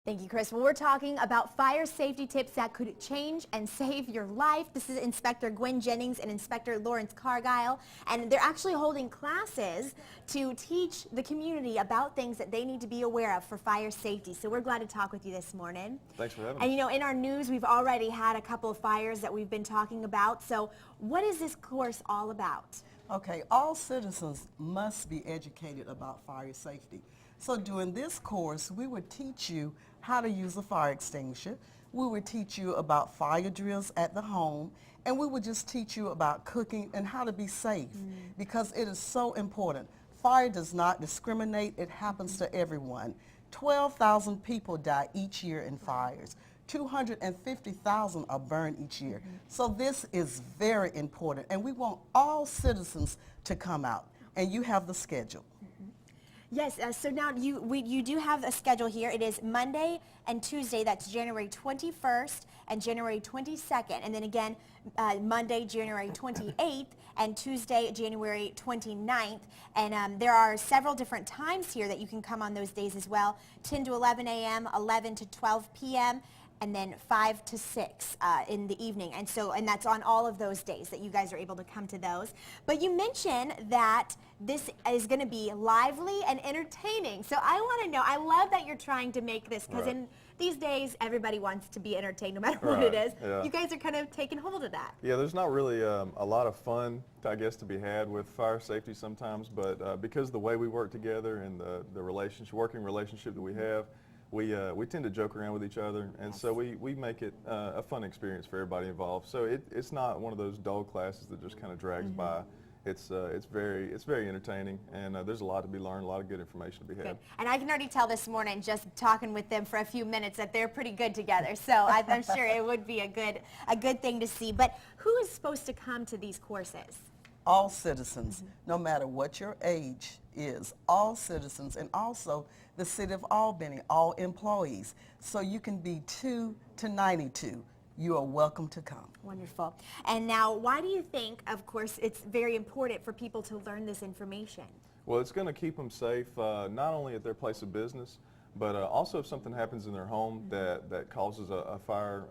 Thank you, Chris. Well, we're talking about fire safety tips that could change and save your life. This is Inspector Gwen Jennings and Inspector Lawrence Cargile, and they're actually holding classes to teach the community about things that they need to be aware of for fire safety. So we're glad to talk with you this morning. Thanks for having us. And you know, in our news, we've already had a couple of fires that we've been talking about. So what is this course all about? Okay, all citizens must be educated about fire safety. So during this course, we would teach you how to use a fire extinguisher. We would teach you about fire drills at the home, and we would just teach you about cooking and how to be safe because it is so important. Fire does not discriminate. It happens to everyone. 12,000 people die each year in fires. 250,000 are burned each year. So this is very important, and we want all citizens to come out, and you have the schedule. Yes, so now you do have a schedule here. It is Monday and Tuesday, that's January 21st and January 22nd, and then again Monday, January 28th, and Tuesday, January 29th. And there are several different times here that you can come on those days as well, 10 to 11 a.m., 11 to 12 p.m., and then 5 to 6 in the evening. And that's on all of those days that you guys are able to come to those. But you mentioned that this is going to be lively and entertaining. So I want to know, I love that you're trying to make this, because in these days, everybody wants to be entertained no matter what it is. Yeah. You guys are kind of taking hold of that. Yeah, there's not really a lot of fun, I guess, to be had with fire safety sometimes, but because of the way we work together and the working relationship that we have, we tend to joke around with each other, and so we make it a fun experience for everybody involved. So it's not one of those dull classes that just kind of drags by. It's very entertaining, and there's a lot to be learned, a lot of good information to be had. Good. And I can already tell this morning, just talking with them for a few minutes, that they're pretty good together. So I'm sure it would be a good thing to see. But who is supposed to come to these courses? All citizens, no matter what your age is, all citizens, and also the City of Albany, all employees. So you can be 2 to 92. You are welcome to come. Wonderful. And now, why do you think, of course, it's very important for people to learn this information? Well, it's going to keep them safe, not only at their place of business, but also if something happens in their home that causes a fire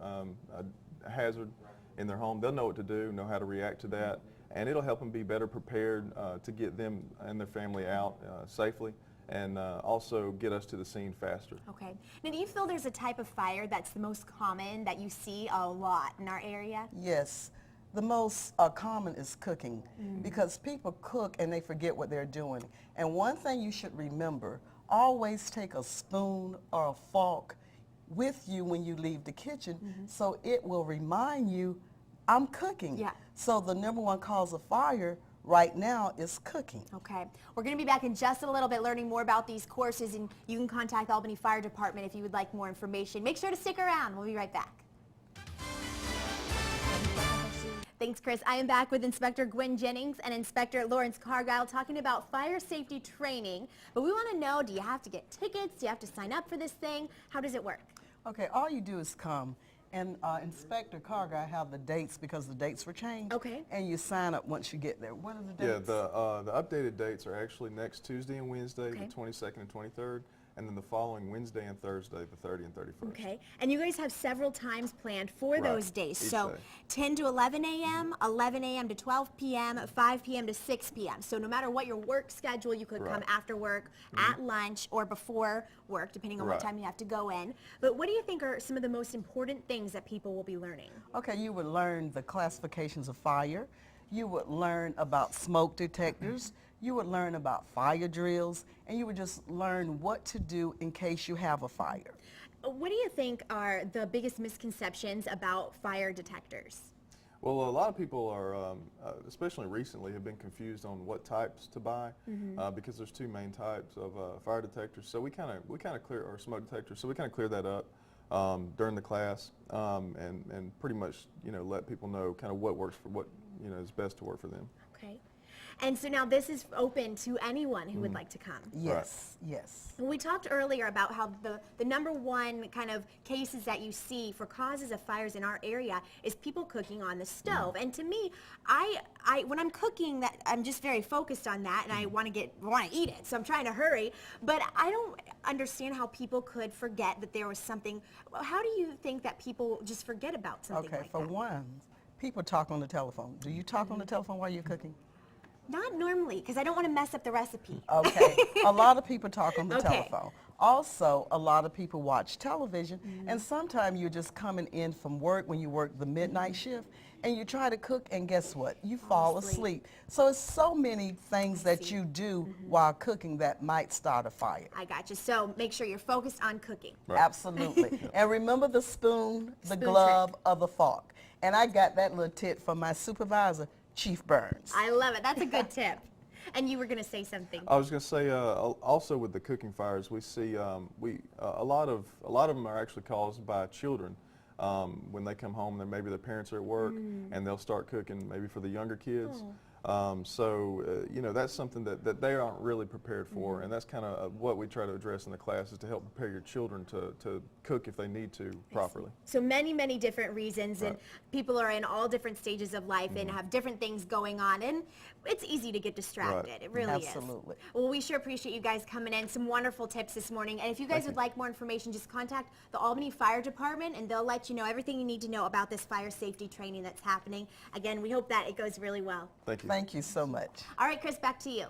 a hazard in their home, they'll know what to do, know how to react to that, and it'll help them be better prepared to get them and their family out safely, and also get us to the scene faster. Okay. Now, do you feel there's a type of fire that's the most common that you see a lot in our area? Yes. The most common is cooking, because people cook and they forget what they're doing. And one thing you should remember, always take a spoon or a fork with you when you leave the kitchen, so it will remind you, I'm cooking. Yeah. So the number one cause of fire right now is cooking. Okay. We're going to be back in just a little bit learning more about these courses, and you can contact Albany Fire Department if you would like more information. Make sure to stick around. We'll be right back. Thanks, Chris. I am back with Inspector Gwen Jennings and Inspector Lawrence Cargile talking about fire safety training. But we want to know, do you have to get tickets? Do you have to sign up for this thing? How does it work? Okay, all you do is come. And Inspector Cargile have the dates because the dates were changed. Okay. And you sign up once you get there. What are the dates? Yeah, the updated dates are actually next Tuesday and Wednesday, Okay. the 22nd and 23rd, and then the following Wednesday and Thursday, the 30th and 31st. Okay. And you guys have several times planned for those days. Each So day. 10 to 11 a.m., 11 a.m. to 12 p.m., 5 p.m. to 6 p.m. So no matter what your work schedule, you could come after work, at lunch, or before work, depending on what time you have to go in. But what do you think are some of the most important things that people will be learning? Okay, you would learn the classifications of fire. You would learn about smoke detectors. You would learn about fire drills, and you would just learn what to do in case you have a fire. What do you think are the biggest misconceptions about fire detectors? Well, a lot of people are, especially recently, have been confused on what types to buy because there's two main types of fire detectors. So we kind of clear, or smoke detectors. So we kind of clear that up during the class and pretty much let people know kind of what works for what is best to work for them. Okay. And so now this is open to anyone who would like to come. Yes, yes. We talked earlier about how the number one kind of cases that you see for causes of fires in our area is people cooking on the stove. And to me, I when I'm cooking, that I'm just very focused on that, and I want to eat it, so I'm trying to hurry. But I don't understand how people could forget that there was something. How do you think that people just forget about something Okay, like for that? one, people talk on the telephone. Do you talk on the telephone while you're cooking? Not normally, because I don't want to mess up the recipe. Okay, a lot of people talk on the Okay. telephone. Also, a lot of people watch television, and sometimes you're just coming in from work when you work the midnight shift, and you try to cook, and guess what? You fall asleep. So it's so many things that you do while cooking that might start a fire. I got you. So make sure you're focused on cooking. Right. Absolutely. And remember the spoon, the Spoon glove, or the fork. And I got that little tip from my supervisor, Chief Burns. I love it. That's a good tip. And you were going to say something. I was going to say also with the cooking fires, we see a lot of them are actually caused by children. When they come home, then maybe their parents are at work, and they'll start cooking maybe for the younger kids. You know, that's something that they aren't really prepared for, and that's kind of what we try to address in the class, is to help prepare your children to cook if they need to properly. So many, many different reasons, and Right. people are in all different stages of life and have different things going on, and it's easy to get distracted. Right. It really Absolutely. is. Well, we sure appreciate you guys coming in. Some wonderful tips this morning. And if you guys would like more information, just contact the Albany Fire Department, and they'll let you know everything you need to know about this fire safety training that's happening. Again, we hope that it goes really well. Thank you. Thank you so much. All right, Chris, back to you.